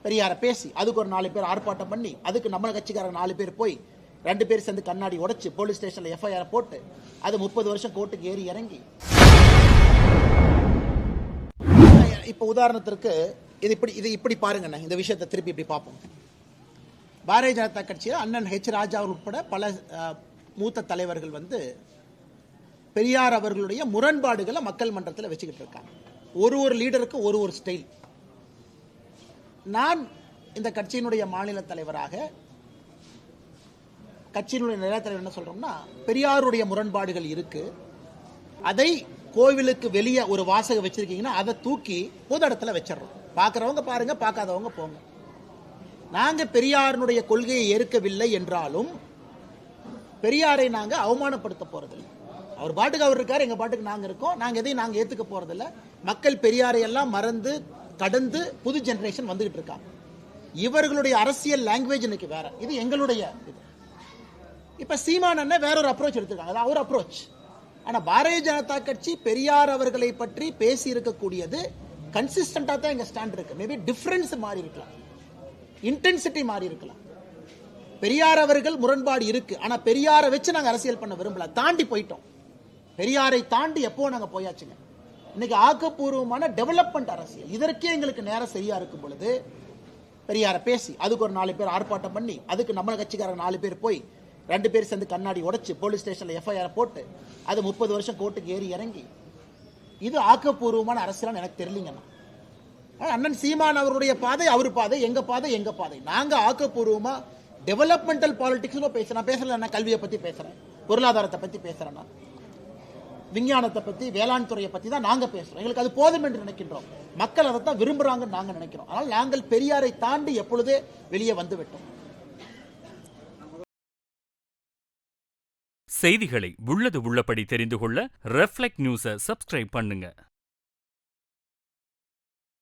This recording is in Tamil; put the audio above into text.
பெரியாரை பேசி அதுக்கு ஒரு 4 பேர் ஆர்ப்பாட்டம் பண்ணி அதுக்கு நம்ம கட்சிக்காரங்க 4 பேர் போய் 2 பேர் சேர்ந்து கண்ணாடி உடைச்சு போலீஸ் ஸ்டேஷன்ல எஃப்ஐஆர் போட்டு அது 30 வருஷம் கோர்ட்டுக்கு ஏறி இறங்கி இப்ப உதாரணத்திற்கு இது இப்படி பாருங்க, இந்த விஷயத்தை திருப்பி இப்படி பார்ப்போம். பாரதிய ஜனதா கட்சியில் அண்ணன் ஹெச் ராஜா உட்பட பல மூத்த தலைவர்கள் பெரியார் அவர்களுடைய முரண்பாடுகளை மக்கள் மன்றத்தில் வச்சுக்கிட்டு இருக்காங்க. ஒரு லீடருக்கு ஒரு ஸ்டைல். நான் இந்த கட்சியினுடைய மாநில தலைவராக கட்சியினுடைய நிலைய தலைவர் என்ன சொல்றோம்னா, பெரியாருடைய முரண்பாடுகள் இருக்கு, அதை கோவிலுக்கு வெளியே ஒரு வாசகம் வச்சிருக்கீங்கன்னா அதை தூக்கி பொது இடத்துல வச்சிடறோம். பார்க்கறவங்க பாருங்க, பார்க்காதவங்க போங்க. நாங்க பெரியாருடைய கொள்கையை ஏற்கவில்லை என்றாலும் பெரியாரை நாங்க அவமானப்படுத்த போறதில்லை. அவர் பாட்டுக்கு அவர் இருக்காரு, எங்க பாட்டுக்கு நாங்க இருக்கோம். நாங்க எதையும் நாங்க ஏத்துக்க போறதில்லை. மக்கள் பெரியாரை எல்லாம் மறந்து கடந்து புது ஜெனரேஷன் வந்துகிட்டு இருக்காங்க. இவர்களுடைய அரசியல் லாங்குவேஜ் இன்னைக்கு வேற, இது எங்களுடைய இது. இப்ப சீமான் அண்ணன் வேற ஒரு அப்ரோச் எடுத்திருக்காங்க, அது அவர் அப்ரோச். ஆனா பாரதிய ஜனதா கட்சி பெரியார் அவர்களை பற்றி பேசி இருக்கக்கூடியது கன்சிஸ்டன்டா தான் எங்க ஸ்டாண்ட் இருக்கு. மேபி டிஃபரன்ஸ் மாறி இருக்கலாம், இன்டென்சிட்டி மாறி இருக்கலாம். பெரியார் அவர்கள் முரண்பாடு இருக்கு, ஆனா பெரியாரை வச்சு நாங்க அரசியல் பண்ண விரும்பல, தாண்டி போயிட்டோம். பெரியாரை தாண்டி எப்போ நாங்க போயாச்சுங்க. இன்னைக்கு ஆக்கப்பூர்வமான டெவலப்மெண்ட் அரசியல், இதற்கே எங்களுக்கு நேரம் சரியா இருக்கும் பொழுது பெரியாரை பேசி அதுக்கு ஒரு 4 பேர் ஆர்ப்பாட்டம் பண்ணி அதுக்கு நம்ம கட்சிக்காரங்க 4 பேர் போய் 2 பேர் சேர்ந்து கண்ணாடி உடைச்சு போலீஸ் ஸ்டேஷன்ல எஃப்ஐஆர் போட்டு அது 30 வருஷம் கோர்ட்டுக்கு ஏறி இறங்கி இது ஆக்கப்பூர்வமான அரசியல் எனக்கு தெரியலங்கண்ணா. அண்ணன் சீமான் அவருடைய பாதை அவர் பாதை, எங்க பாதை எங்க பாதை. நாங்க ஆக்கப்பூர்வமா டெவலப்மெண்டல் பாலிடிக்ஸ் பேசுறேன். பேசல, நான் கல்வியை பத்தி பேசுறேன், பொருளாதாரத்தை பத்தி பேசுறேன், விஞ்ஞானத்தை பத்தி வேளாண் துறையை பத்தி தான் நாங்க பேசுறோம். எங்களுக்கு அது போதும் என்று நினைக்கின்றோம். மக்கள் அதை தான் விரும்புறாங்கன்னு நாங்க நினைக்கிறோம். ஆனால் நாங்கள் பெரியாரை தாண்டி எப்பொழுதே வெளியே வந்து விட்டோம். செய்திகளை உள்ளது உள்ளபடி தெரிந்து கொள்ள ரெஃப்ளெக்ட் நியூஸை சப்ஸ்கிரைப் பண்ணுங்க.